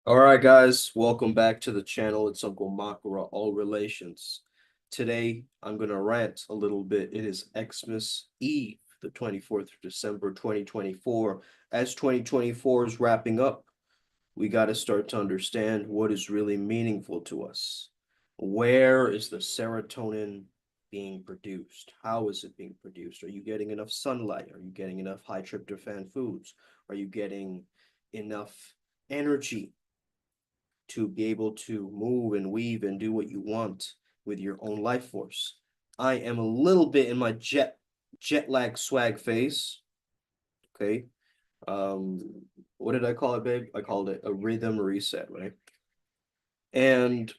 All right, guys, welcome back to the channel. It's Uncle Makara, All Relations. Today, I'm going to rant a little bit. It is Xmas Eve, the 24th of December, 2024. As 2024 is wrapping up, we got to start to understand what is really meaningful to us. Where is the serotonin being produced? How is it being produced? Are you getting enough sunlight? Are you getting enough high tryptophan foods? Are you getting enough energy to be able to move and weave and do what you want with your own life force? I am a little bit in my jet lag swag phase. Okay. Um, what did I call it, babe? I called it a rhythm reset, right? And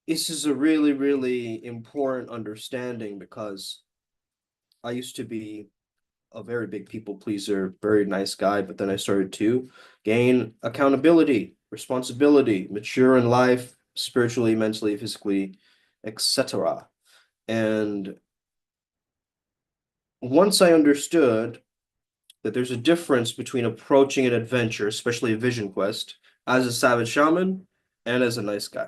this is a really, really important understanding because I used to be a very big people pleaser, very nice guy, but then I started to gain accountability, responsibility, mature in life, spiritually, mentally, physically, etc. And once I understood that there's a difference between approaching an adventure, especially a vision quest, as a savage shaman and as a nice guy.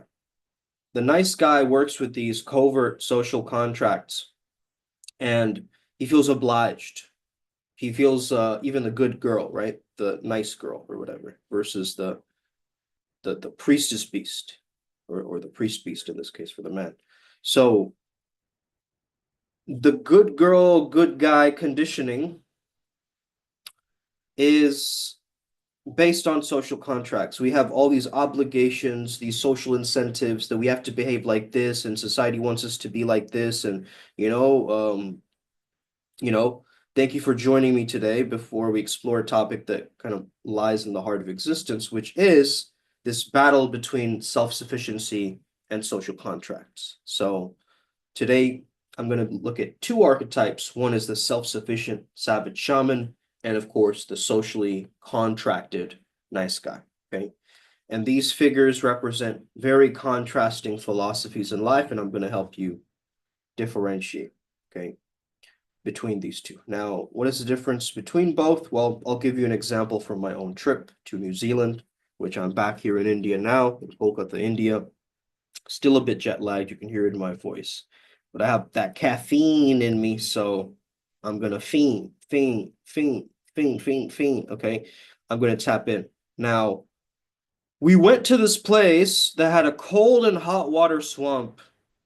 The nice guy works with these covert social contracts and he feels obliged. He feels even the good girl, right? The nice girl or whatever, versus the priestess beast or the priest beast in this case for the man. So the good girl, good guy conditioning is based on social contracts. We have all these obligations, these social incentives that we have to behave like this, and society wants us to be like this. And you know, um, you know, thank you for joining me today before we explore a topic that kind of lies in the heart of existence, which is this battle between self-sufficiency and social contracts. So today I'm going to look at two archetypes. One is the self-sufficient savage shaman, and of course, the socially contracted nice guy. Okay. And these figures represent very contrasting philosophies in life, and I'm going to help you differentiate. Okay, between these two. Now, what is the difference between both? Well, I'll give you an example from my own trip to New Zealand, which I'm back here in India now, in Kolkata, India. Still a bit jet lagged, you can hear it in my voice. But I have that caffeine in me, so I'm gonna fiend, okay? I'm gonna tap in. Now, we went to this place that had a cold and hot water swamp,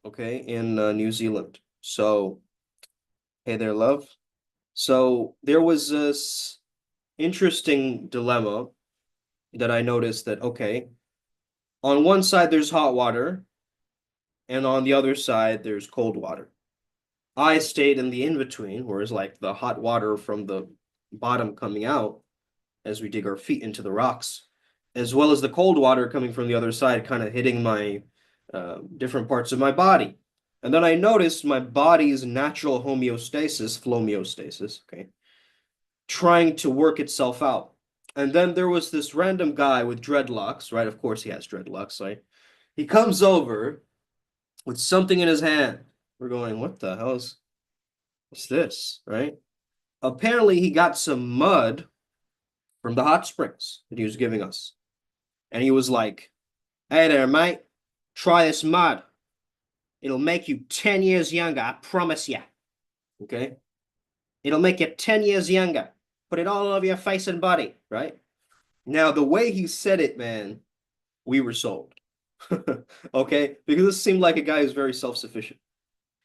okay, in New Zealand. So, hey there, love. So there was this interesting dilemma that I noticed that, okay, on one side there's hot water, and on the other side there's cold water. I stayed in the in-between, whereas like the hot water from the bottom coming out as we dig our feet into the rocks, as well as the cold water coming from the other side, kind of hitting my different parts of my body. And then I noticed my body's natural homeostasis, flowmeostasis, okay, trying to work itself out. And then there was this random guy with dreadlocks, right? Of course he has dreadlocks, right? He comes over with something in his hand. We're going, what the hell is what's this, right? Apparently he got some mud from the hot springs that he was giving us. And he was like, hey there, mate, try this mud. It'll make you 10 years younger, I promise you. Okay? It'll make you 10 years younger. Put it all over your face and body, right? Now, the way he said it, man, we were sold. Okay? Because this seemed like a guy who's very self-sufficient.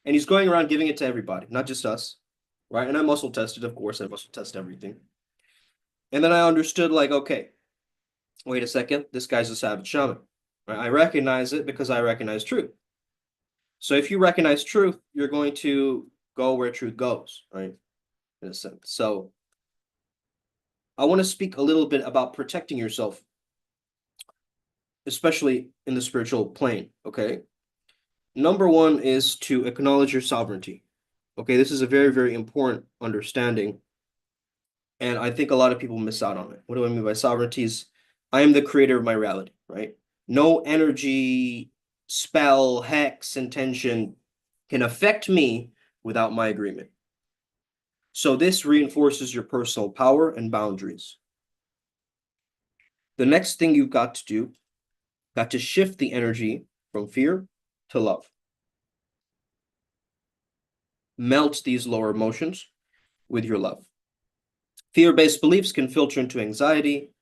And he's going around giving it to everybody, not just us. Right? And I muscle tested, of course, I muscle test everything. And then I understood, like, okay, wait a second, this guy's a savage shaman. Right? I recognize it because I recognize truth. So if you recognize truth, you're going to go where truth goes, right? In a sense. So I want to speak a little bit about protecting yourself, especially in the spiritual plane, okay? Number one is to acknowledge your sovereignty. Okay, this is a very, very important understanding. And I think a lot of people miss out on it. What do I mean by sovereignty? Is I am the creator of my reality, right? No energy, spell, hex, intention can affect me without my agreement. So this reinforces your personal power and boundaries. The next thing you've got to do Got to shift the energy from fear to love. Melt these lower emotions with your love. Fear-based beliefs can filter into anxiety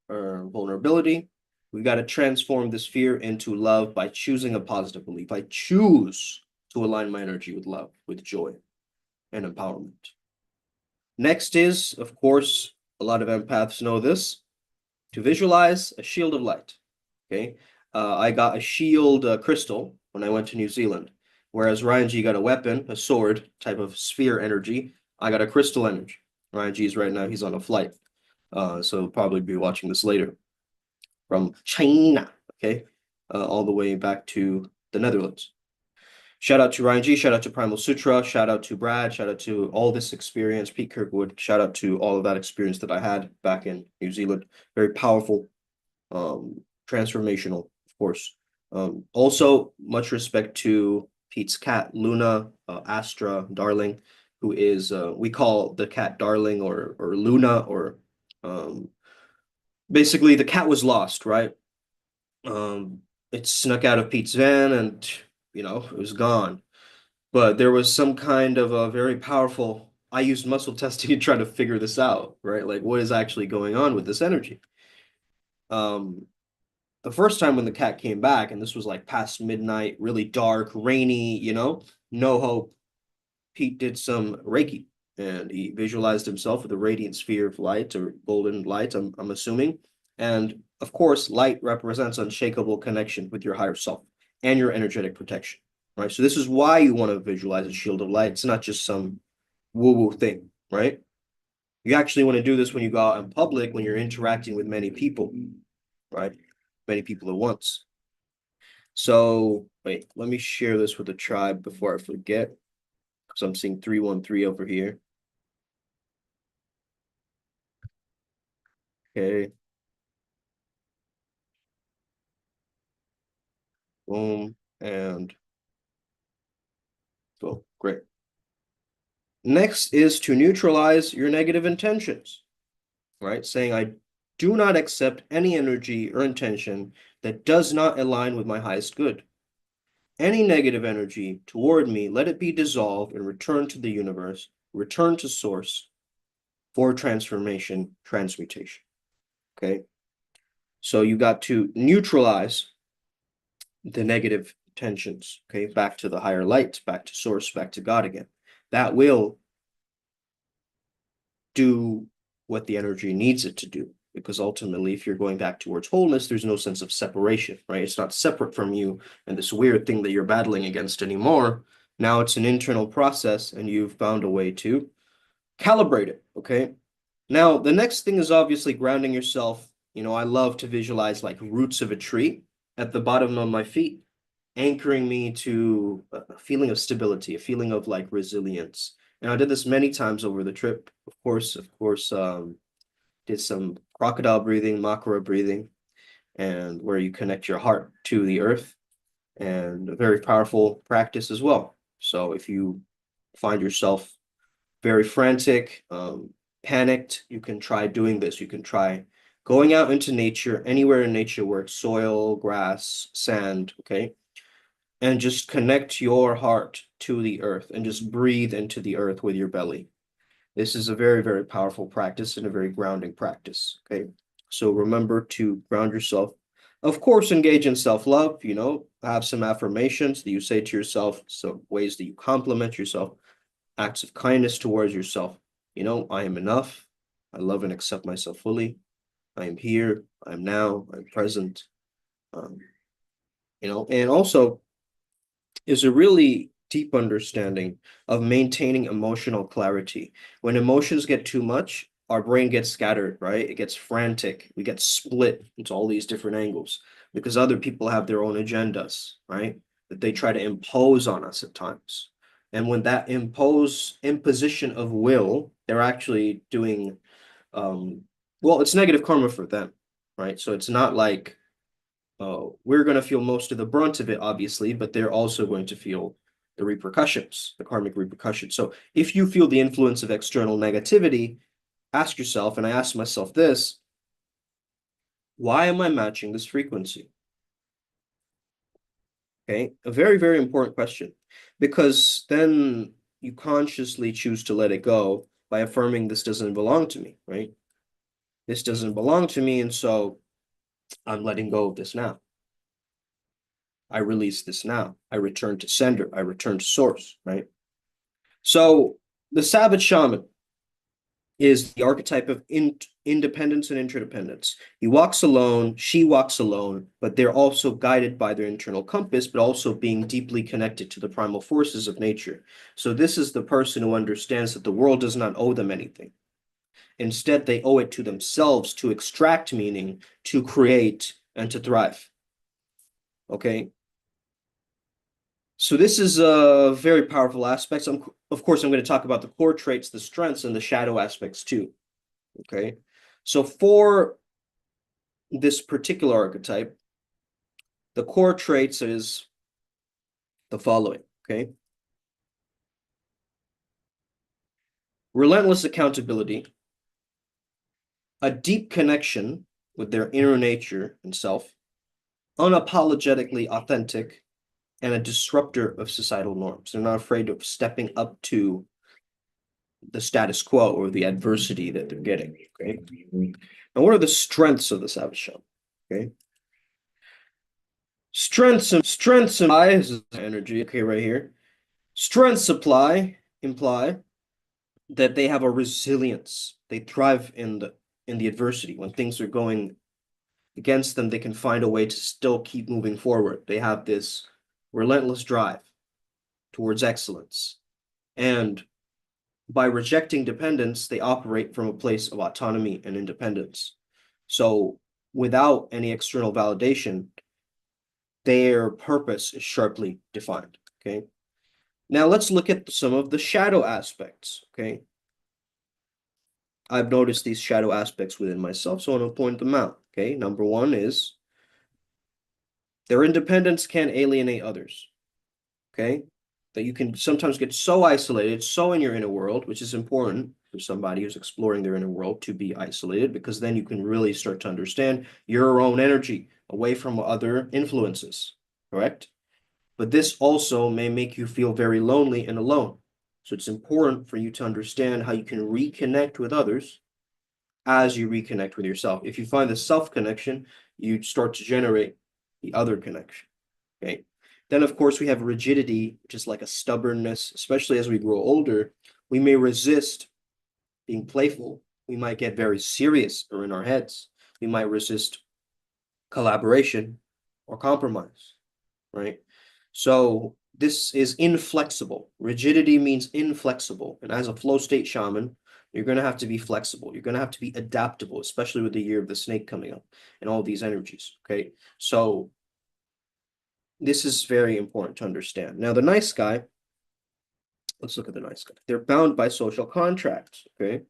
or vulnerability. We've got to transform this fear into love by choosing a positive belief. I choose to align my energy with love, with joy, and empowerment. Next is, of course, a lot of empaths know this, to visualize a shield of light. Okay. I got a shield crystal when I went to New Zealand, whereas Ryan G got a weapon, a sword type of sphere energy. I got a crystal energy. Ryan G's right now, he's on a flight. So he'll probably be watching this later from China. Okay. All the way back to the Netherlands. Shout out to Ryan G, shout out to Primal Sutra, shout out to Brad, shout out to all this experience, Pete Kirkwood, shout out to all of that experience that I had back in New Zealand. Very powerful, transformational, of course. Also, much respect to Pete's cat, Luna, Astra, Darling, who is, we call the cat Darling or Luna, or basically the cat was lost, right? It snuck out of Pete's van and, it was gone. But there was some kind of a very powerful, I used muscle testing to try to figure this out, right? Like, what is actually going on with this energy? The first time when the cat came back, and this was like past midnight, really dark, rainy, no hope, Pete did some Reiki and he visualized himself with a radiant sphere of light or golden light, I'm assuming. And of course, light represents unshakable connection with your higher self and your energetic protection, right? So this is why you want to visualize a shield of light. It's not just some woo-woo thing, right? You actually want to do this when you go out in public, when you're interacting with many people, right? Many people at once. So wait, let me share this with the tribe before I forget, because I'm seeing 313 over here. Okay. Boom. And boom. Great. Next is to neutralize your negative intentions, right? Saying, I do not accept any energy or intention that does not align with my highest good. Any negative energy toward me, let it be dissolved and return to the universe, return to source for transformation, transmutation. Okay. So you got to neutralize the negative tensions, okay, back to the higher light, back to source, back to God again. That will do what the energy needs it to do. Because ultimately, if you're going back towards wholeness, there's no sense of separation, right? It's not separate from you and this weird thing that you're battling against anymore. Now it's an internal process and you've found a way to calibrate it, okay? Now, the next thing is obviously grounding yourself. I love to visualize like roots of a tree at the bottom of my feet, anchoring me to a feeling of stability, a feeling of like resilience. And I did this many times over the trip. Of course, did some crocodile breathing, Makara breathing, and where you connect your heart to the earth, and a very powerful practice as well. So if you find yourself very frantic, panicked, you can try doing this. You can try going out into nature, anywhere in nature where it's soil, grass, sand, okay? And just connect your heart to the earth and just breathe into the earth with your belly. This is a very, very powerful practice and a very grounding practice, okay? So remember to ground yourself. Of course, engage in self-love, have some affirmations that you say to yourself, some ways that you compliment yourself, acts of kindness towards yourself. I am enough. I love and accept myself fully. I am here. I'm now. I'm present. And also is a really deep understanding of maintaining emotional clarity. When emotions get too much, our brain gets scattered, right? It gets frantic. We get split into all these different angles because other people have their own agendas, right? That they try to impose on us at times. And when that imposition of will, they're actually doing, well, it's negative karma for them, right? So it's not like we're going to feel most of the brunt of it, obviously, but they're also going to feel the repercussions, the karmic repercussions. So if you feel the influence of external negativity, ask yourself, and I ask myself this, why am I matching this frequency? Okay, a very, very important question, because then you consciously choose to let it go by affirming this doesn't belong to me, right? This doesn't belong to me, and so I'm letting go of this now. I release this now. I return to sender. I return to source, right? So the Savage Shaman is the archetype of independence and interdependence. He walks alone, she walks alone, but they're also guided by their internal compass, but also being deeply connected to the primal forces of nature. So this is the person who understands that the world does not owe them anything. Instead, they owe it to themselves to extract meaning, to create, and to thrive. Okay. So this is a very powerful aspect. Of course, I'm going to talk about the core traits, the strengths, and the shadow aspects too. Okay. So for this particular archetype, the core traits is the following. Okay. Relentless accountability, a deep connection with their inner nature and self, unapologetically authentic, and a disruptor of societal norms. They're not afraid of stepping up to the status quo or the adversity that they're getting. Okay. And what are the strengths of the Savage Shaman? Okay. Strengths and energy. Okay, right here. Strengths imply that they have a resilience. They thrive in the adversity. When things are going against them, they can find a way to still keep moving forward. They have this relentless drive towards excellence. And by rejecting dependence, they operate from a place of autonomy and independence. So without any external validation, their purpose is sharply defined. Okay. Now let's look at some of the shadow aspects. Okay. I've noticed these shadow aspects within myself, so I want to point them out. Okay. Number one is their independence can alienate others. Okay. That you can sometimes get so isolated, so in your inner world, which is important for somebody who's exploring their inner world to be isolated, because then you can really start to understand your own energy away from other influences. Correct? But this also may make you feel very lonely and alone. So it's important for you to understand how you can reconnect with others as you reconnect with yourself. If you find the self connection, you start to generate the other connection. Okay. Then, of course, we have rigidity, which is like a stubbornness, especially as we grow older. We may resist being playful. We might get very serious or in our heads. We might resist collaboration or compromise, right? So this is inflexible. Rigidity means inflexible. And as a flow state shaman, you're going to have to be flexible. You're going to have to be adaptable, especially with the year of the snake coming up and all these energies. Okay. So this is very important to understand. Now, the nice guy, let's look at the nice guy. They're bound by social contracts. Okay.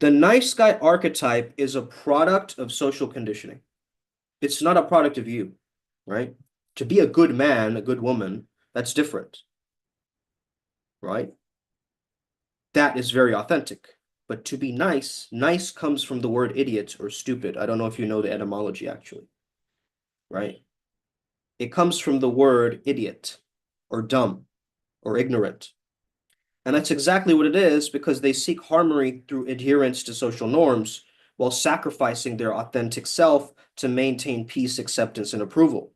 The nice guy archetype is a product of social conditioning. It's not a product of you, right? To be a good man, a good woman, that's different, right? That is very authentic. But to be nice, nice comes from the word idiot or stupid. I don't know if you know the etymology actually, right? It comes from the word idiot or dumb or ignorant. And that's exactly what it is, because they seek harmony through adherence to social norms while sacrificing their authentic self to maintain peace, acceptance, and approval.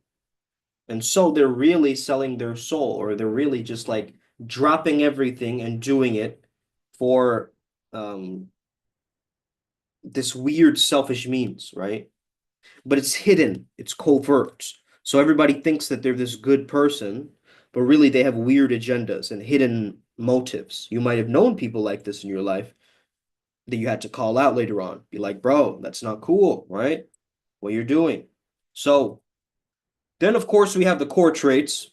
And so they're really selling their soul, or they're really just like dropping everything and doing it for this weird selfish means, right? But it's hidden, it's covert. So everybody thinks that they're this good person, but really they have weird agendas and hidden motives. You might have known people like this in your life that you had to call out later on. Be like, bro, that's not cool, right? What you're doing. So then, of course, we have the core traits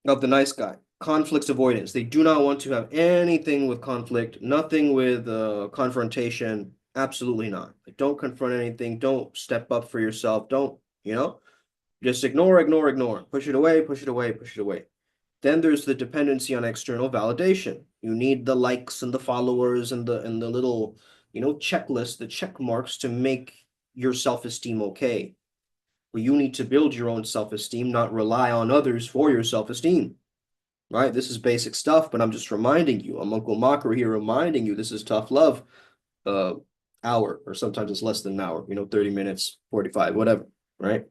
of the nice guy. Conflicts avoidance. They do not want to have anything with conflict, nothing with confrontation. Absolutely not. Like, don't confront anything. Don't step up for yourself. Don't, just ignore, ignore, ignore. Push it away, push it away, push it away. Then there's the dependency on external validation. You need the likes and the followers and the little, checklist, the check marks to make your self-esteem okay. Well, you need to build your own self-esteem, not rely on others for your self-esteem, right? This is basic stuff, but I'm just reminding you. I'm Uncle Makara here reminding you this is tough love uh hour, or sometimes it's less than an hour, 30 minutes, 45, whatever, right?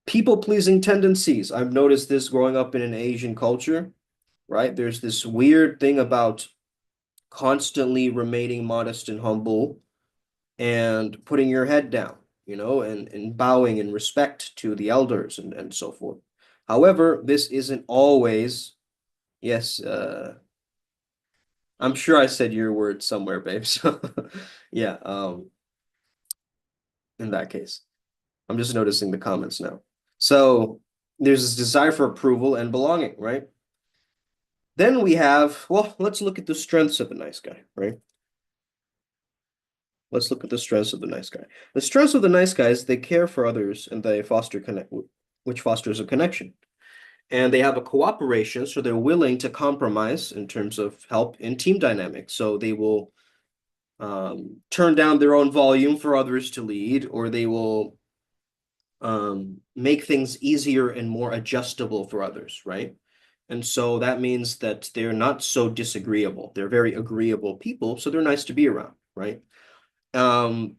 People-pleasing tendencies. I've noticed this growing up in an Asian culture, right? There's this weird thing about constantly remaining modest and humble and putting your head down, and bowing in respect to the elders and so forth. However, this isn't always, yes, I'm sure I said your word somewhere, babe. So yeah, in that case, I'm just noticing the comments now. So there's this desire for approval and belonging, right? Then we have, well, let's look at the strengths of a nice guy, right? Let's look at the strengths of the nice guy. The strengths of the nice guy is they care for others and they foster connect, which fosters a connection. And they have a cooperation, so they're willing to compromise in terms of help in team dynamics. So they will turn down their own volume for others to lead, or they will make things easier and more adjustable for others, right? And so that means that they're not so disagreeable. They're very agreeable people, so they're nice to be around, right? Um,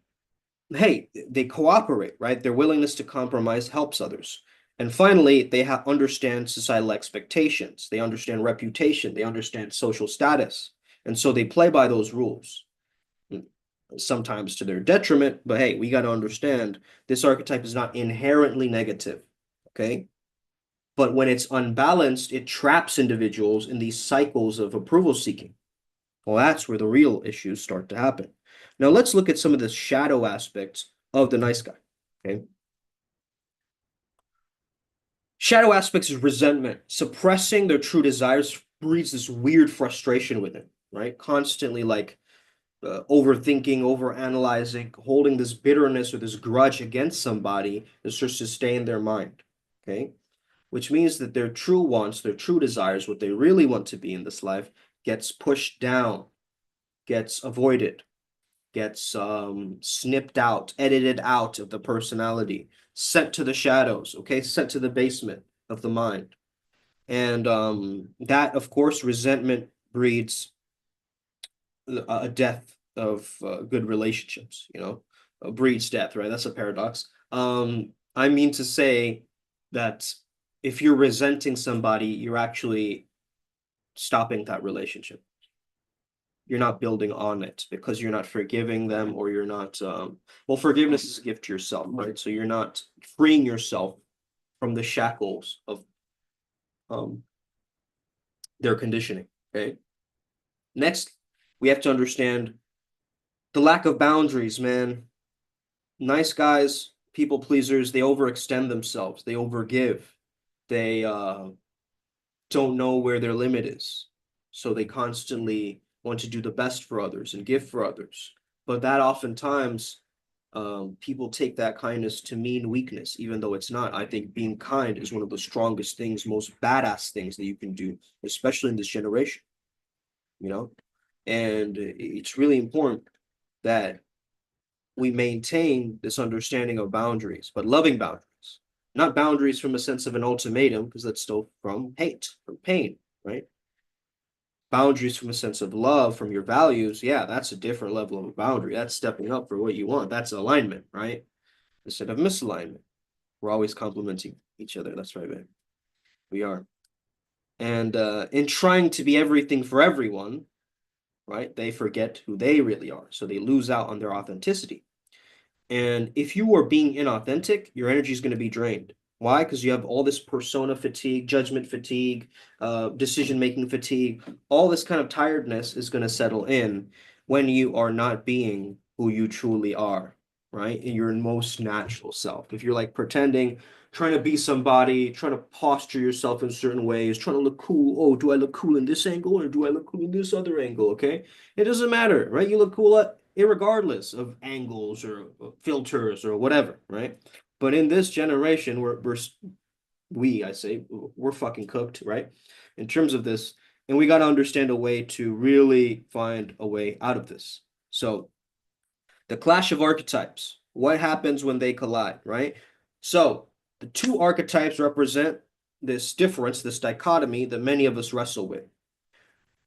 hey, they cooperate, right? Their willingness to compromise helps others. And finally, they understand societal expectations. They understand reputation. They understand social status. And so they play by those rules, sometimes to their detriment. But hey, we got to understand this archetype is not inherently negative, okay? But when it's unbalanced, it traps individuals in these cycles of approval seeking. Well, that's where the real issues start to happen. Now, let's look at some of the shadow aspects of the nice guy. Okay. Shadow aspects is resentment. Suppressing their true desires breeds this weird frustration within, right? Constantly like overthinking, overanalyzing, holding this bitterness or this grudge against somebody is just to stay in their mind. Okay. Which means that their true wants, their true desires, what they really want to be in this life, gets pushed down, gets avoided, gets snipped out, edited out of the personality, sent to the shadows, okay, sent to the basement of the mind. And that, of course, resentment breeds a death of good relationships, breeds death, right? That's a paradox. I mean to say that if you're resenting somebody, you're actually stopping that relationship. You're not building on it because you're not forgiving them, or you're not well, forgiveness is a gift to yourself, right? So you're not freeing yourself from the shackles of um their conditioning. Okay. Next, we have to understand the lack of boundaries, man. Nice guys, people pleasers, they overextend themselves, they overgive, they don't know where their limit is. So they constantly want to do the best for others and give for others. But that oftentimes people take that kindness to mean weakness, even though it's not. I think being kind is one of the strongest things, most badass things that you can do, especially in this generation, you know? And it's really important that we maintain this understanding of boundaries, but loving boundaries, not boundaries from a sense of an ultimatum, because that's still from hate, from pain, right? Boundaries from a sense of love, from your values, yeah, that's a different level of a boundary. That's stepping up for what you want. That's alignment, right? Instead of misalignment. We're always complimenting each other. That's right, man. We are. And in trying to be everything for everyone, right, they forget who they really are. So they lose out on their authenticity. And if you are being inauthentic, your energy is going to be drained. Why? Because you have all this persona fatigue, judgment fatigue, decision-making fatigue. All this kind of tiredness is going to settle in when you are not being who you truly are, right? In your most natural self. If you're like pretending, trying to be somebody, trying to posture yourself in certain ways, trying to look cool. Oh, do I look cool in this angle or do I look cool in this other angle? Okay. It doesn't matter, right? You look cool irregardless of angles or filters or whatever, right? But in this generation, I say, we're fucking cooked, right? In terms of this, and we got to understand a way to really find a way out of this. So the clash of archetypes, what happens when they collide, right? So the two archetypes represent this difference, this dichotomy that many of us wrestle with.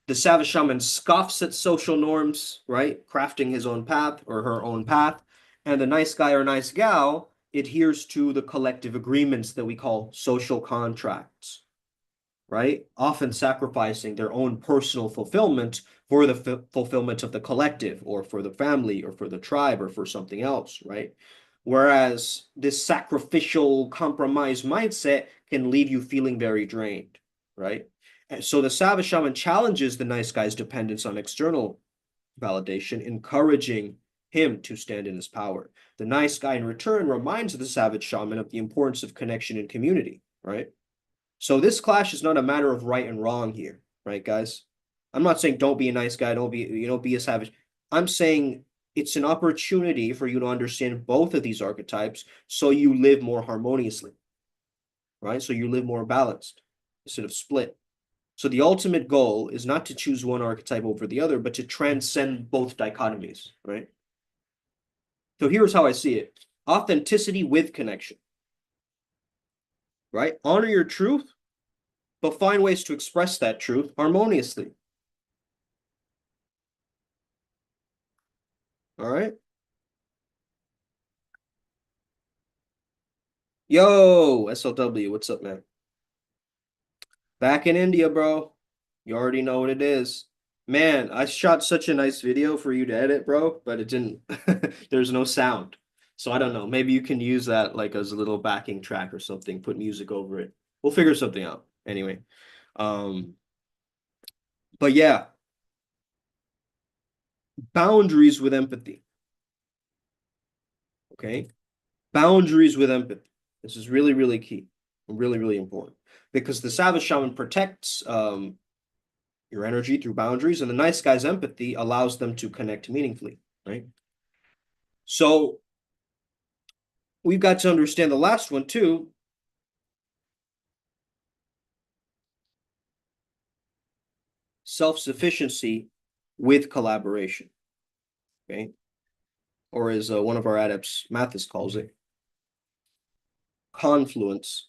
The savage shaman scoffs at social norms, right? Crafting his own path or her own path. And the nice guy or nice gal adheres to the collective agreements that we call social contracts, right? Often sacrificing their own personal fulfillment for the fulfillment of the collective or for the family or for the tribe or for something else, right? Whereas this sacrificial compromise mindset can leave you feeling very drained, right? And so the savage shaman challenges the nice guy's dependence on external validation, encouraging him to stand in his power. The nice guy in return reminds the savage shaman of the importance of connection and community, right? So this clash is not a matter of right and wrong here, right, guys? I'm not saying don't be a nice guy, don't be, be a savage. I'm saying it's an opportunity for you to understand both of these archetypes so you live more harmoniously, right? So you live more balanced instead of split. So the ultimate goal is not to choose one archetype over the other, but to transcend both dichotomies, right? So here's how I see it. Authenticity with connection, right? Honor your truth, but find ways to express that truth harmoniously. All right. Yo, SLW, what's up, man? Back in India, bro. You already know what it is. Man, I shot such a nice video for you to edit, bro, but it didn't, there's no sound. So I don't know. Maybe you can use that like as a little backing track or something, put music over it. We'll figure something out. Anyway. Um, but yeah, boundaries with empathy. Okay. Boundaries with empathy. This is really, really key. Really, really important. Because the savage shaman protects your energy through boundaries, and the nice guy's empathy allows them to connect meaningfully, right? So we've got to understand the last one too, self-sufficiency with collaboration, okay? Or as one of our adepts, Mathis, calls it, confluence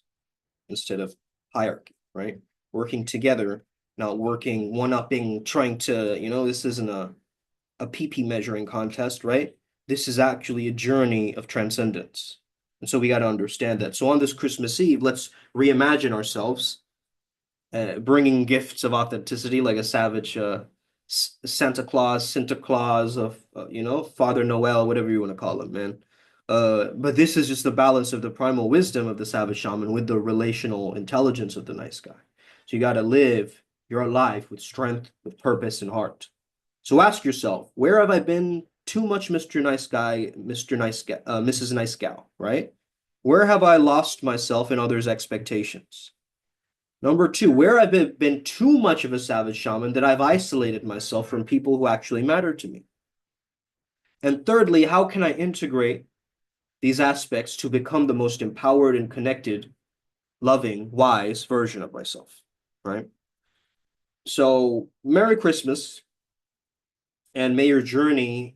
instead of hierarchy, right? Working together, not working one-upping, trying to, this isn't a PP measuring contest, right? This is actually a journey of transcendence. And so we got to understand that. So on this Christmas Eve, let's reimagine ourselves, bringing gifts of authenticity like a savage Santa Claus of, Father Noel, whatever you want to call him, man. But this is just the balance of the primal wisdom of the savage shaman with the relational intelligence of the nice guy. So you got to live your life with strength, with purpose, and heart. So ask yourself, where have I been too much Mr. Nice Guy, Mr. Mrs. Nice Gal, right? Where have I lost myself in others' expectations? Number two, where I've been too much of a savage shaman that I've isolated myself from people who actually matter to me. And thirdly, how can I integrate these aspects to become the most empowered and connected, loving, wise version of myself, right? So, Merry Christmas, and may your journey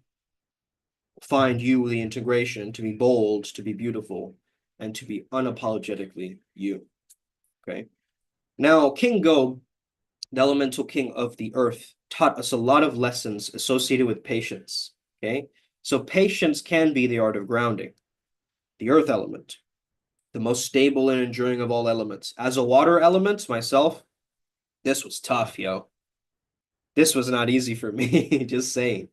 find you the integration to be bold, to be beautiful, and to be unapologetically you. Okay. Now, King Go, the elemental king of the earth, taught us a lot of lessons associated with patience. Okay. So, patience can be the art of grounding, the earth element, the most stable and enduring of all elements. As a water element, myself, this was tough, yo. This was not easy for me, just saying.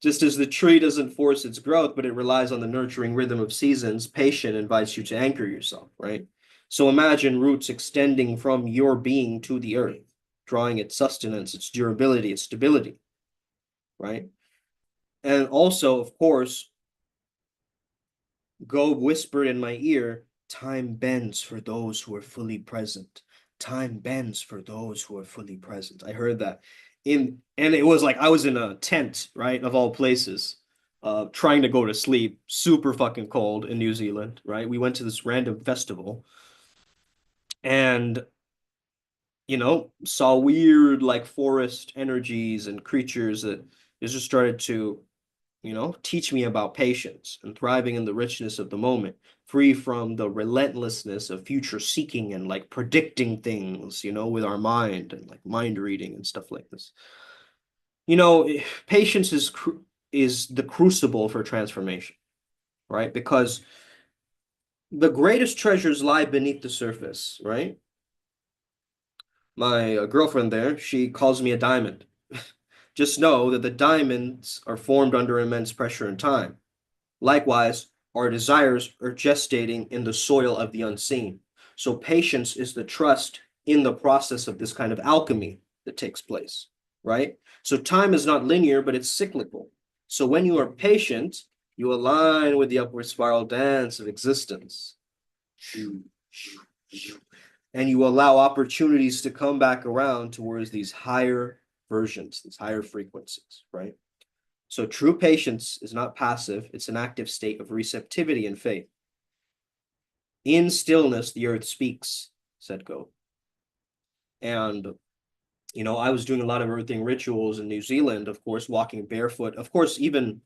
Just as the tree doesn't force its growth, but it relies on the nurturing rhythm of seasons, patience invites you to anchor yourself, right? So imagine roots extending from your being to the earth, drawing its sustenance, its durability, its stability, right? And also, of course, Gob whispered in my ear, time bends for those who are fully present. Time bends for those who are fully present. I heard that and it was like I was in a tent, right, of all places, trying to go to sleep, super fucking cold in New Zealand, right? We went to this random festival and, saw weird like forest energies and creatures that just started to, teach me about patience and thriving in the richness of the moment, free from the relentlessness of future seeking and like predicting things, with our mind and like mind reading and stuff like this. Patience is the crucible for transformation, right? Because the greatest treasures lie beneath the surface, right? My girlfriend there, she calls me a diamond. Just know that the diamonds are formed under immense pressure and time. Likewise, our desires are gestating in the soil of the unseen. So patience is the trust in the process of this kind of alchemy that takes place, right? So time is not linear, but it's cyclical. So when you are patient, you align with the upward spiral dance of existence. And you allow opportunities to come back around towards these higher versions, these higher frequencies, right? So true patience is not passive, it's an active state of receptivity and faith. In stillness, the earth speaks, said Go. And, I was doing a lot of earthing rituals in New Zealand, of course, walking barefoot, of course, even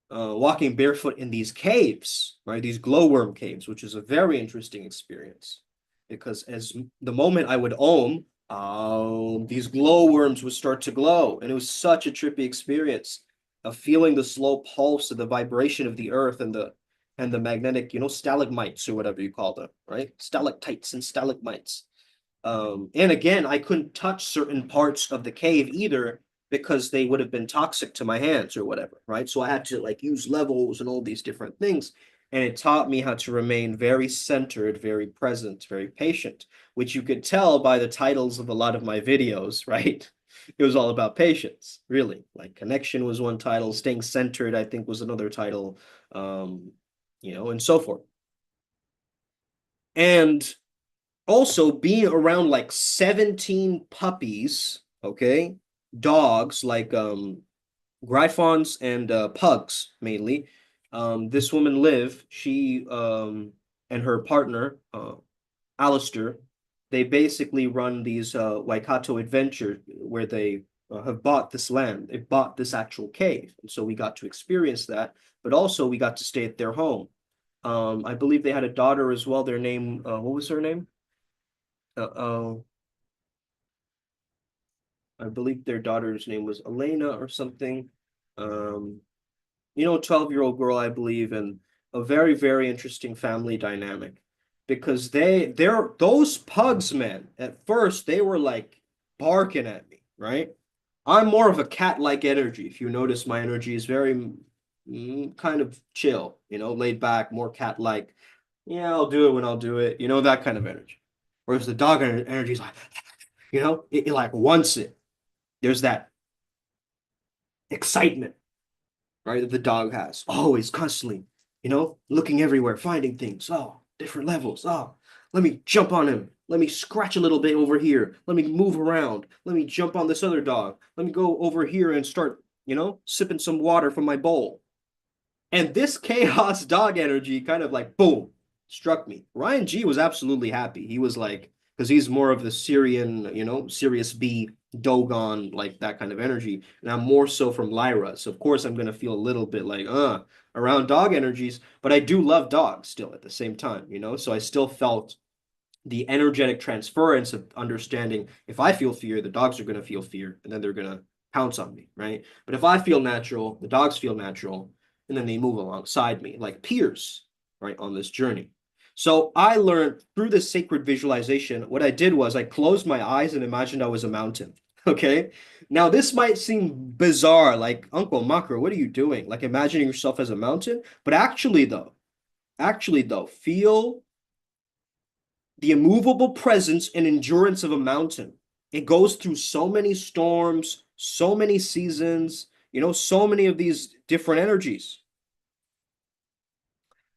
walking barefoot in these caves, right? These glowworm caves, which is a very interesting experience. Because as the moment I would ohm, these glowworms would start to glow. And it was such a trippy experience of feeling the slow pulse of the vibration of the earth and the magnetic, stalagmites or whatever you call them, right? Stalactites and stalagmites. And again, I couldn't touch certain parts of the cave either because they would have been toxic to my hands or whatever, right? So I had to like use levels and all these different things. And it taught me how to remain very centered, very present, very patient, which you could tell by the titles of a lot of my videos, right? It was all about patience, really. Like connection was one title, staying centered, I think, was another title, and so forth. And also being around like 17 puppies, okay, dogs like Griffons and pugs mainly. This woman Liv, she and her partner Alistair, they basically run these Waikato adventure where they have bought this land. They bought this actual cave, and so we got to experience that. But also we got to stay at their home. I believe they had a daughter as well. Their name, what was her name? Uh, I believe their daughter's name was Elena or something. Um, 12-year-old girl, I believe, and a very, very interesting family dynamic because they're those pugs, man. At first, they were like barking at me, right? I'm more of a cat-like energy. If you notice, my energy is very kind of chill, laid back, more cat-like. Yeah, I'll do it when I'll do it, that kind of energy. Whereas the dog energy is like, it like wants it. There's that excitement, right, that the dog has. Always, constantly, looking everywhere, finding things. Oh, different levels. Oh, let me jump on him. Let me scratch a little bit over here. Let me move around. Let me jump on this other dog. Let me go over here and start, sipping some water from my bowl. And this chaos dog energy kind of like boom struck me. Ryan G was absolutely happy. He was like, because he's more of the Syrian, Sirius B, Dogon, like that kind of energy. And I'm more so from Lyra. So of course I'm gonna feel a little bit like, around dog energies, but I do love dogs still at the same time, So I still felt the energetic transference of understanding if I feel fear, the dogs are going to feel fear and then they're going to pounce on me, right? But if I feel natural, the dogs feel natural and then they move alongside me like peers, right, on this journey. So I learned through this sacred visualization, what I did was I closed my eyes and imagined I was a mountain. Okay. Now, this might seem bizarre, like, Uncle Makara, what are you doing? Like imagining yourself as a mountain? But actually, though, feel the immovable presence and endurance of a mountain. It goes through so many storms, so many seasons, so many of these different energies.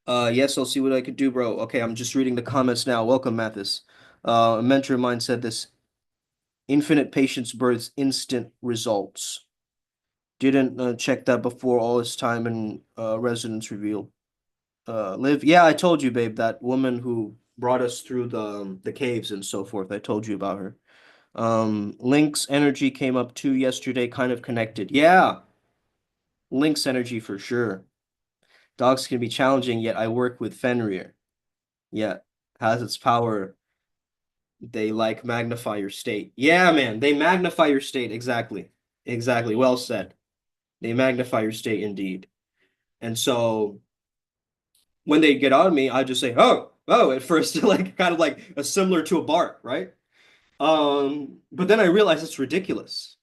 Yes, I'll see what I could do, bro. Okay, I'm just reading the comments now. Welcome, Mathis. A mentor of mine said this: infinite patience births instant results. Didn't check that before all this time in residence revealed. Liv, yeah, I told you, babe, that woman who brought us through the caves and so forth. I told you about her. Link's energy came up too yesterday, kind of connected. Yeah, Lynx energy for sure. Dogs can be challenging, yet I work with Fenrir. Yet has its power. They like magnify your state. Yeah, man, they magnify your state. Exactly. Exactly. Well said. They magnify your state indeed. And so when they get on me, I just say, oh, oh, at first, like kind of like a similar to a bark, right? But then I realize it's ridiculous,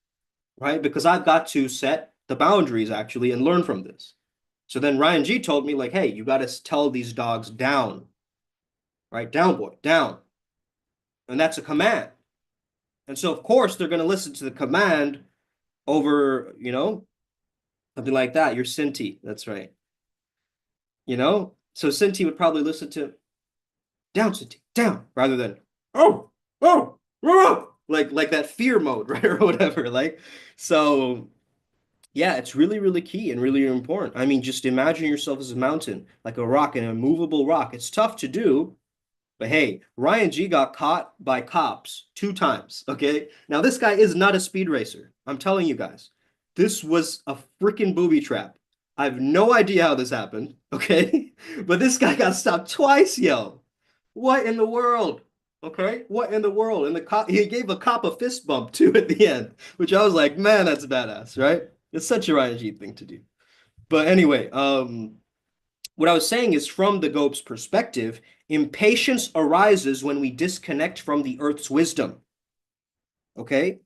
right? Because I've got to set the boundaries actually and learn from this. So then Ryan G told me, like, hey, you got to tell these dogs down, right? Down, boy, down. And that's a command. And so, of course, they're going to listen to the command over, something like that. You're Sinti. That's right. So Sinti would probably listen to down, Sinti, down, rather than, oh, oh, oh, like that fear mode, right? Or whatever. So yeah, it's really, really key and really important. I mean, just imagine yourself as a mountain, like a rock, an immovable rock. It's tough to do, but hey, Ryan G got caught by cops 2 times. Okay. Now, this guy is not a speed racer. I'm telling you guys, this was a freaking booby trap. I have no idea how this happened. Okay. But this guy got stopped twice, yo. What in the world? Okay. What in the world? And the cop, he gave a cop a fist bump too at the end, which I was like, man, that's badass, right? It's such a Ryan G thing to do. But anyway, what I was saying is from the Gope's perspective, impatience arises when we disconnect from the earth's wisdom. Okay?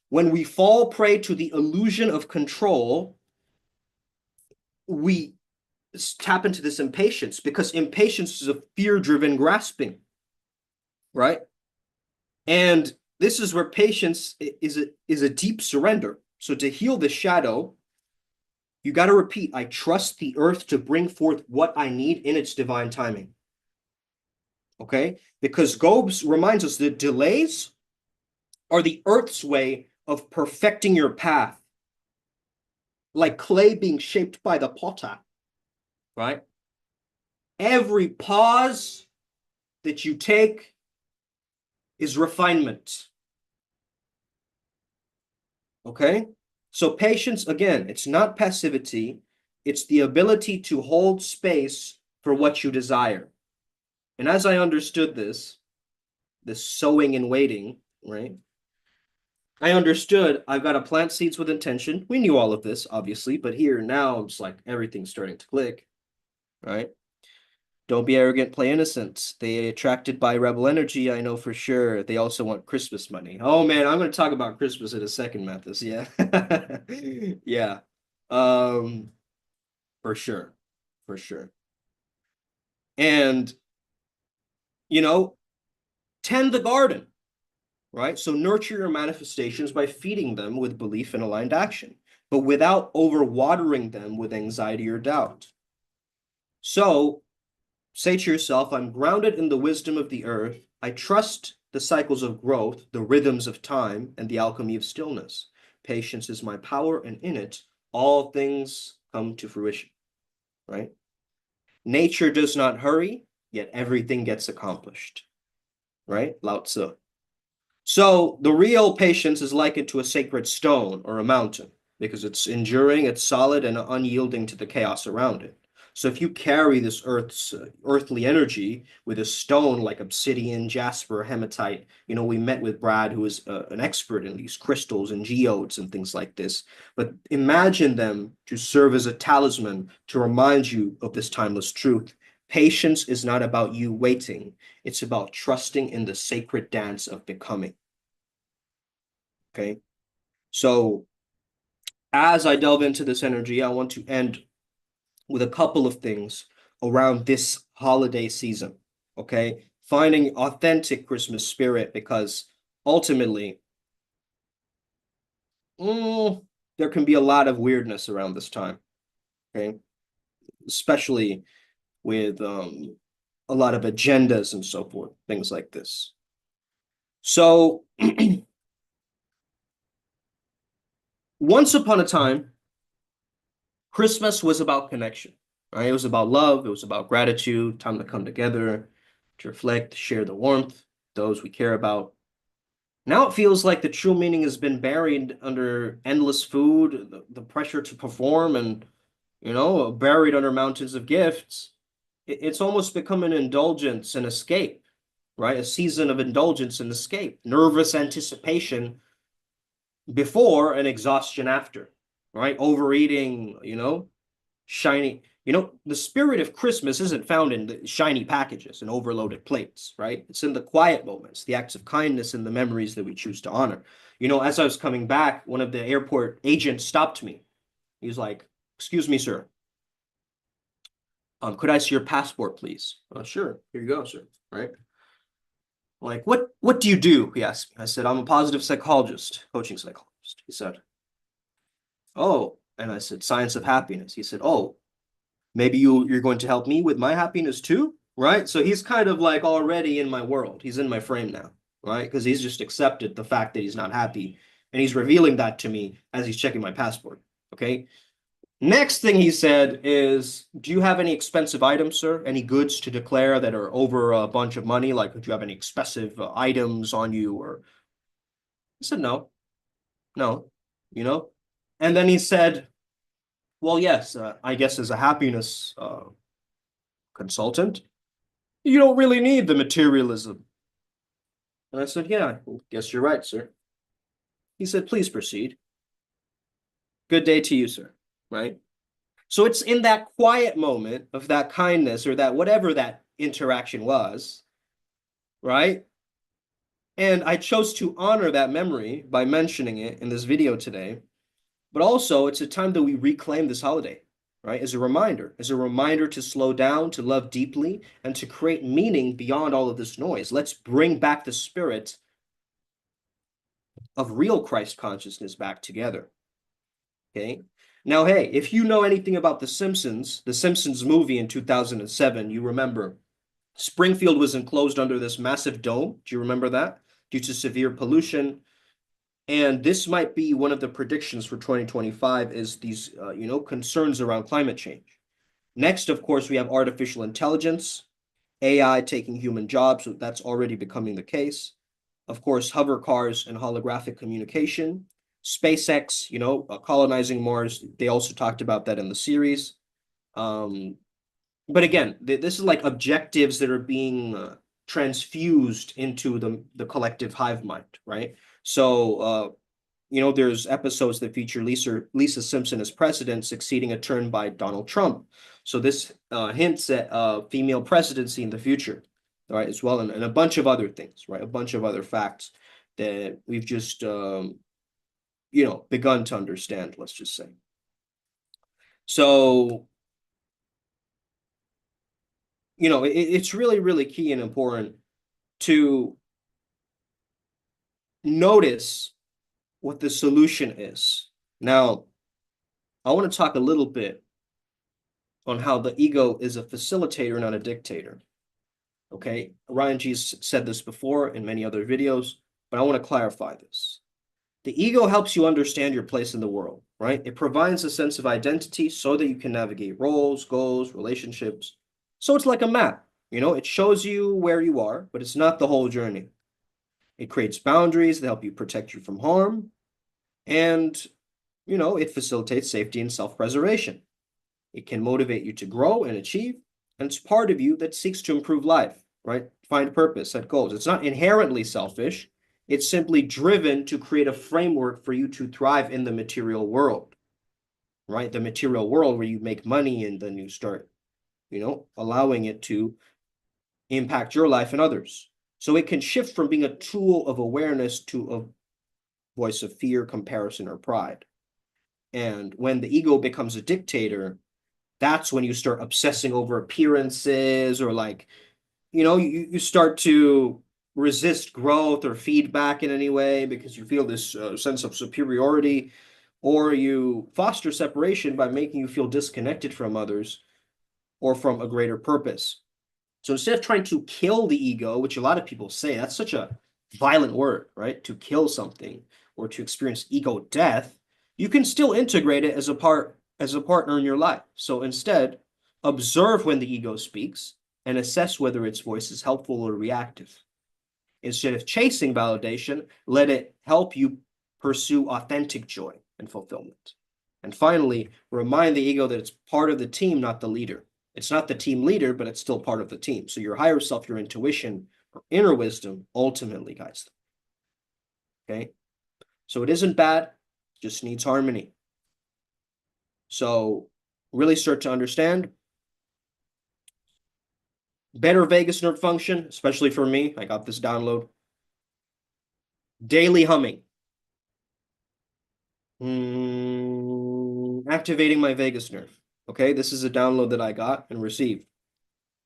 When we fall prey to the illusion of control, we tap into this impatience because impatience is a fear-driven grasping, right? And this is where patience is a deep surrender. So to heal the shadow, you got to repeat, I trust the earth to bring forth what I need in its divine timing. Okay? Because Gobes reminds us that delays are the earth's way of perfecting your path, like clay being shaped by the potter, right? Every pause that you take is refinement. Okay? So patience, again, it's not passivity, it's the ability to hold space for what you desire. And as I understood this sowing and waiting, right? I understood I've got to plant seeds with intention. We knew all of this, obviously, but here now it's like everything's starting to click, right? Don't be arrogant, play innocent. They attracted by rebel energy, I know for sure. They also want Christmas money. Oh man, I'm going to talk about Christmas in a second, Mathis. Yeah. Yeah. Um, for sure. For sure. And, you know, tend the garden, right? So nurture your manifestations by feeding them with belief and aligned action, but without overwatering them with anxiety or doubt. So say to yourself, I'm grounded in the wisdom of the earth. I trust the cycles of growth, the rhythms of time, and the alchemy of stillness. Patience is my power, and in it, all things come to fruition, right? Nature does not hurry, yet everything gets accomplished, right? Lao Tzu. So the real patience is likened to a sacred stone or a mountain because it's enduring, it's solid, and unyielding to the chaos around it. So if you carry this earth's earthly energy with a stone like obsidian, jasper, hematite, we met with Brad, who is an expert in these crystals and geodes and things like this. But imagine them to serve as a talisman to remind you of this timeless truth. Patience is not about you waiting. It's about trusting in the sacred dance of becoming. Okay. So as I delve into this energy, I want to end with a couple of things around this holiday season. Okay. Finding authentic Christmas spirit because ultimately, there can be a lot of weirdness around this time. Okay. Especially with a lot of agendas and so forth, things like this. So once upon a time, Christmas was about connection, right? It was about love. It was about gratitude, time to come together, to reflect, to share the warmth, those we care about. Now it feels like the true meaning has been buried under endless food, the pressure to perform, and buried under mountains of gifts, it's almost become an indulgence and escape, right? A season of indulgence and escape, nervous anticipation before and exhaustion after, right? Overeating, shiny. The spirit of Christmas isn't found in the shiny packages and overloaded plates, right? It's in the quiet moments, the acts of kindness, and the memories that we choose to honor. As I was coming back, one of the airport agents stopped me. He was like, "Excuse me, sir. Could I see your passport, please?" Sure. Here you go, sir. Right? Like, what do you do? He asked me. I said, "I'm a positive psychologist, coaching psychologist." He said, "Oh," and I said, "Science of happiness." He said, "Oh, maybe you're going to help me with my happiness too," right? So he's kind of like already in my world. He's in my frame now, right? Because he's just accepted the fact that he's not happy, and he's revealing that to me as he's checking my passport. Okay. Next thing he said is, "Do you have any expensive items, sir? Any goods to declare that are over a bunch of money? Like, do you have any expensive items on you?" Or I said, "No, no, you know." And then he said, "Well, yes, I guess as a happiness consultant, you don't really need the materialism." And I said, "Yeah, I guess you're right, sir." He said, "Please proceed. Good day to you, sir." Right? So it's in that quiet moment of that kindness or that whatever that interaction was, right? And I chose to honor that memory by mentioning it in this video today. But also, it's a time that we reclaim this holiday, right? As a reminder to slow down, to love deeply, and to create meaning beyond all of this noise. Let's bring back the spirit of real Christ consciousness back together. Okay. Now, hey, if you know anything about the Simpsons movie in 2007, you remember Springfield was enclosed under this massive dome. Do you remember that? Due to severe pollution. And this might be one of the predictions for 2025 is these, concerns around climate change. Next, of course, we have artificial intelligence, AI taking human jobs. So that's already becoming the case. Of course, hover cars and holographic communication. SpaceX, colonizing Mars. They also talked about that in the series. But again, this is like objectives that are being transfused into the collective hive mind, right? So, there's episodes that feature Lisa Simpson as president, succeeding a turn by Donald Trump. So this hints at female presidency in the future, right, as well, and a bunch of other things, right? A bunch of other facts that we've just, begun to understand, let's just say. So, it's really, really key and important to notice what the solution is. Now, I want to talk a little bit on how the ego is a facilitator, not a dictator. Okay, Ryan G's said this before in many other videos, but I want to clarify this. The ego helps you understand your place in the world, right? It provides a sense of identity so that you can navigate roles, goals, relationships. So it's like a map, it shows you where you are, but it's not the whole journey. It creates boundaries that help you protect you from harm, and, it facilitates safety and self-preservation. It can motivate you to grow and achieve, and it's part of you that seeks to improve life, right? Find purpose, set goals. It's not inherently selfish. It's simply driven to create a framework for you to thrive in the material world, right? The material world where you make money and then you start, allowing it to impact your life and others. So it can shift from being a tool of awareness to a voice of fear, comparison, or pride. And when the ego becomes a dictator, that's when you start obsessing over appearances or like, you start to resist growth or feedback in any way because you feel this sense of superiority, or you foster separation by making you feel disconnected from others or from a greater purpose. So instead of trying to kill the ego, which a lot of people say, that's such a violent word, right? To kill something or to experience ego death, you can still integrate it as a partner in your life. So instead, observe when the ego speaks and assess whether its voice is helpful or reactive. Instead of chasing validation, let it help you pursue authentic joy and fulfillment. And finally, remind the ego that it's part of the team, not the leader. It's not the team leader, but it's still part of the team. So your higher self, your intuition, or inner wisdom ultimately guides them. Okay. So it isn't bad, just needs harmony. So really start to understand better vagus nerve function, especially for me. I got this download. Daily humming. Activating my vagus nerve. Okay, this is a download that I got and received.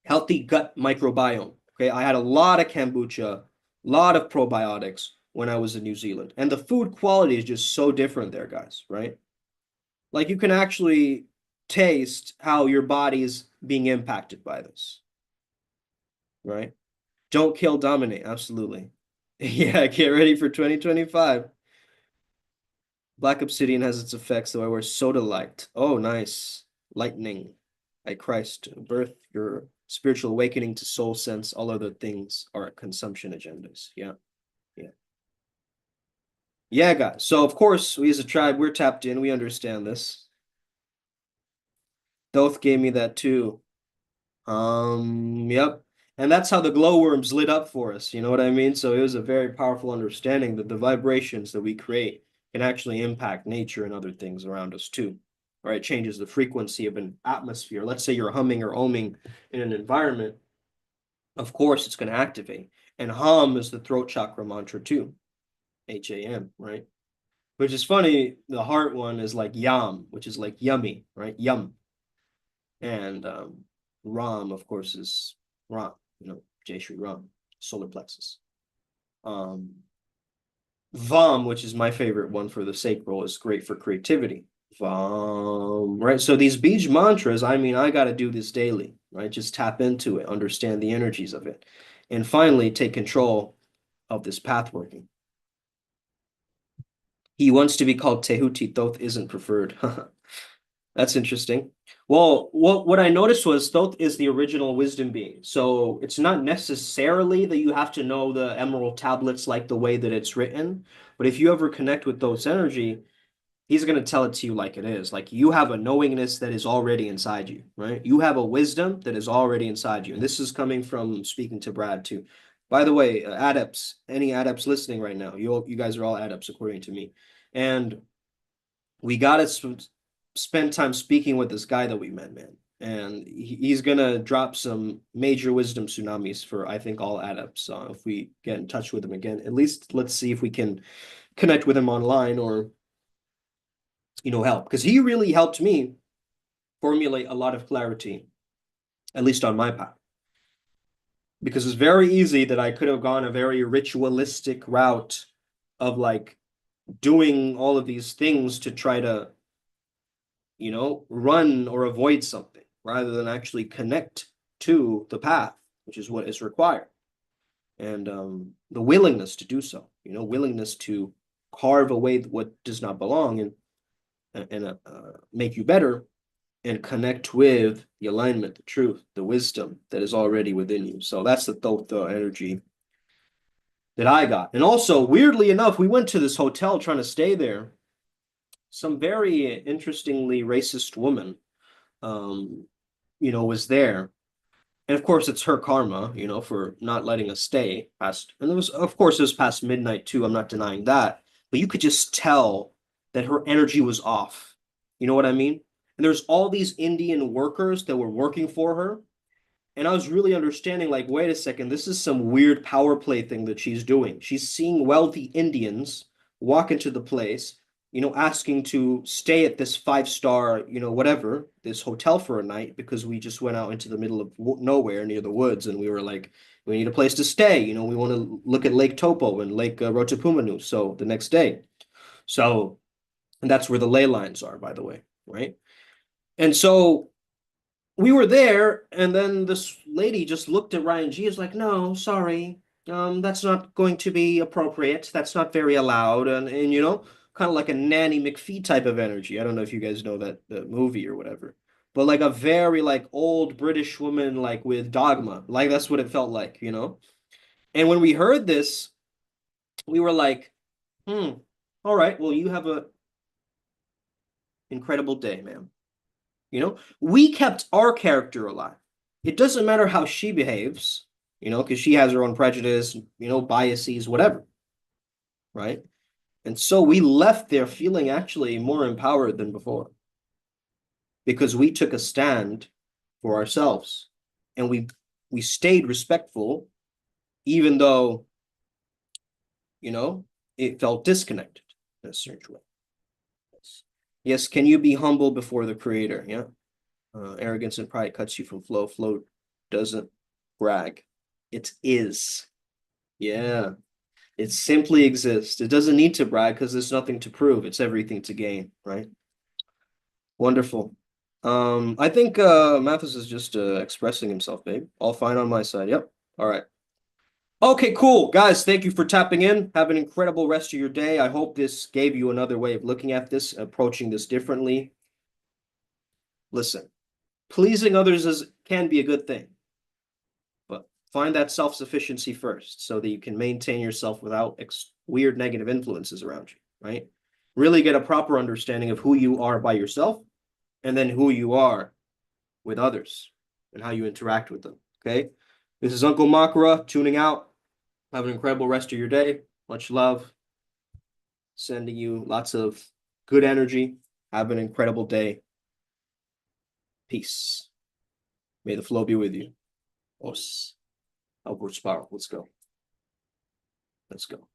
Healthy gut microbiome. Okay, I had a lot of kombucha, a lot of probiotics when I was in New Zealand. And the food quality is just so different there, guys, right? Like you can actually taste how your body is being impacted by this, right? Don't kill, dominate. Absolutely. Yeah, get ready for 2025. Black obsidian has its effects, though I wear soda light. Oh, nice. Lightning. By Christ, birth, your spiritual awakening to soul sense, all other things are consumption agendas. Yeah, yeah. Yeah, guys. So of course, we as a tribe, we're tapped in. We understand this. Thoth gave me that too. Yep. And that's how the glowworms lit up for us. You know what I mean? So it was a very powerful understanding that the vibrations that we create can actually impact nature and other things around us too. Right? It changes the frequency of an atmosphere. Let's say you're humming or oming in an environment. Of course, it's going to activate. And hum is the throat chakra mantra too. HAM, right? Which is funny. The heart one is like yam, which is like yummy, right? Yum. And Ram, of course, is Ram, Jai Shri Ram, solar plexus. Um, Vam, which is my favorite one for the sacral, is great for creativity. Vam, right? So these beach mantras, I mean, I got to do this daily, right? Just tap into it, understand the energies of it. And finally, take control of this path working. He wants to be called Tehuti, Thoth isn't preferred. That's interesting. Well, what I noticed was Thoth is the original wisdom being. So it's not necessarily that you have to know the emerald tablets like the way that it's written, but if you ever connect with Thoth's energy, he's going to tell it to you like it is. Like you have a knowingness that is already inside you, right? You have a wisdom that is already inside you. And this is coming from speaking to Brad too. By the way, adepts, any adepts listening right now, you guys are all adepts according to me. And we got to spend time speaking with this guy that we met, man. And he's gonna drop some major wisdom tsunamis for I think all adepts. If we get in touch with him again, at least let's see if we can connect with him online or help because he really helped me formulate a lot of clarity, at least on my path. Because it's very easy that I could have gone a very ritualistic route of like doing all of these things to try to run or avoid something rather than actually connect to the path, which is what is required. And the willingness to do so, willingness to carve away what does not belong and make you better and connect with the alignment, the truth, the wisdom that is already within you. So that's the energy that I got. And also, weirdly enough, we went to this hotel trying to stay there. Some very interestingly racist woman was there. And of course, it's her karma, for not letting us stay past. And of course, it was past midnight too. I'm not denying that. But you could just tell that her energy was off. You know what I mean? And there's all these Indian workers that were working for her. And I was really understanding, like, wait a second, this is some weird power play thing that she's doing. She's seeing wealthy Indians walk into the place, asking to stay at this five-star, whatever, this hotel for a night because we just went out into the middle of nowhere near the woods and we were like, we need a place to stay. We want to look at Lake Topo and Lake Rotopumanu. So the next day. So, and that's where the ley lines are, by the way, right? And so we were there, and then this lady just looked at Ryan G. Is like, no, sorry, that's not going to be appropriate. That's not very allowed, and kind of like a Nanny McPhee type of energy. I don't know if you guys know that the movie or whatever, but like a very like old British woman, like with dogma. Like that's what it felt like. And when we heard this, we were like, all right, well, you have a incredible day, ma'am. You know, we kept our character alive. It doesn't matter how she behaves, you know, because she has her own prejudice, you know, biases, whatever, right? And so we left there feeling actually more empowered than before because we took a stand for ourselves and we stayed respectful even though, you know, it felt disconnected in a certain way. Yes, can you be humble before the creator? Yeah. Arrogance and pride cuts you from flow. Flow doesn't brag. It is. Yeah. It simply exists. It doesn't need to brag because there's nothing to prove. It's everything to gain, right? Wonderful. I think Mathis is just expressing himself, babe. All fine on my side. Yep. All right. Okay, cool. Guys, thank you for tapping in. Have an incredible rest of your day. I hope this gave you another way of looking at this, approaching this differently. Listen, pleasing others can be a good thing, but find that self-sufficiency first so that you can maintain yourself without weird negative influences around you, right? Really get a proper understanding of who you are by yourself and then who you are with others and how you interact with them, okay? This is Uncle Makara tuning out. Have an incredible rest of your day. Much love. Sending you lots of good energy. Have an incredible day. Peace. May the flow be with you. Os. Upward spiral. Let's go. Let's go.